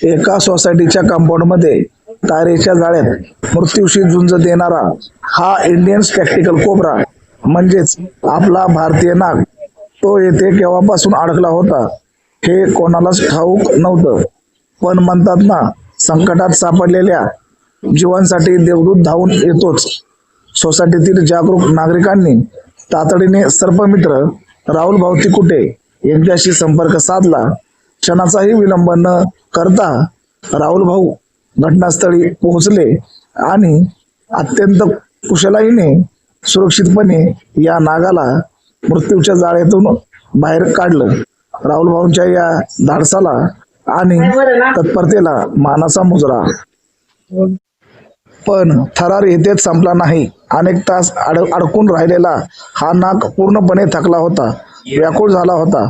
एका सोसायटीच्या कंपाऊंडमध्ये तारेच्या जाळ्यात मृत्यूशी झुंज देणारा हा इंडियन स्पेक्टिकल कोब्रा म्हणजेच आपला भारतीय नाग तो येथे केव्हापासून अडकला होता हे कोणालाच ठाऊक नव्हतं. पण म्हणतात ना, संकटात सापडलेल्या जीवांसाठी देवदूत धावून येतोच. सोसायटीतील जागरूक नागरिकांनी तातडीने सर्पमित्र राहुल भाऊ तिकुटे यांच्याशी संपर्क साधला. क्षणाचाही विलंब न करता राहुल भाऊ घटनास्थळी पोहोचले आणि अत्यंत कुशलाईने सुरक्षितपणे या नागाला मृत्यूच्या जाळ्यातून बाहेर काढलं. राहुल भाऊंच्या या धाडसाला आणि तत्परतेला मानाचा मुजरा. पण थरार येथेच संपला नाही. अनेक तास अडकून राहिलेला हा नाग पूर्णपणे थकला होता, व्याकुळ झाला होता.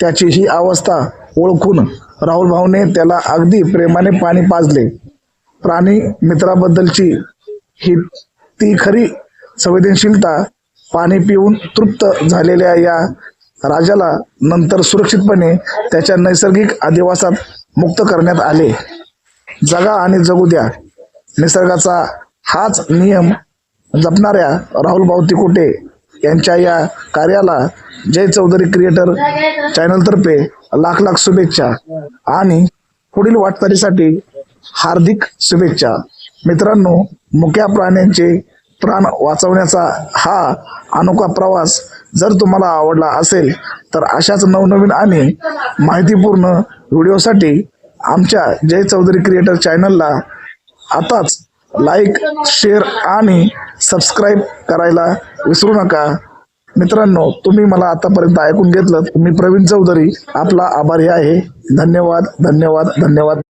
त्याची ही अवस्था ओळखून राहुल भाऊने त्याला अगदी प्रेमाने पाणी पाजले. प्राणी मित्राबद्दलची ही ती खरी संवेदनशीलता. पाणी पिऊन तृप्त झालेल्या या राजाला नंतर सुरक्षितपणे त्याच्या नैसर्गिक अधिवासात मुक्त करण्यात आले. जगा आणि जगू द्या, निसर्गाचा हाच नियम जपणाऱ्या राहुल भाऊ तिकुटे यांच्या या कार्याला जय चौधरी क्रिएटर चॅनलतर्फे लाख लाख शुभेच्छा आणि पुढील वाटचालीसाठी हार्दिक शुभेच्छा. मित्रांनो, मुक्या प्राण्यांचे प्राण वाचवण्याचा हा अनोखा प्रवास जर तुम्हाला आवडला असेल तर अशाच नवनवीन आणि माहितीपूर्ण व्हिडिओसाठी आमच्या जय चौधरी क्रिएटर चॅनलला आताच लाईक, शेअर आणि सबस्क्राईब करायला विसरू नका. मित्रांनो, तुम्ही मला आतापर्यंत ऐकून घेतलं. मी प्रवीण चौधरी आपला आभारी आहे. धन्यवाद धन्यवाद धन्यवाद.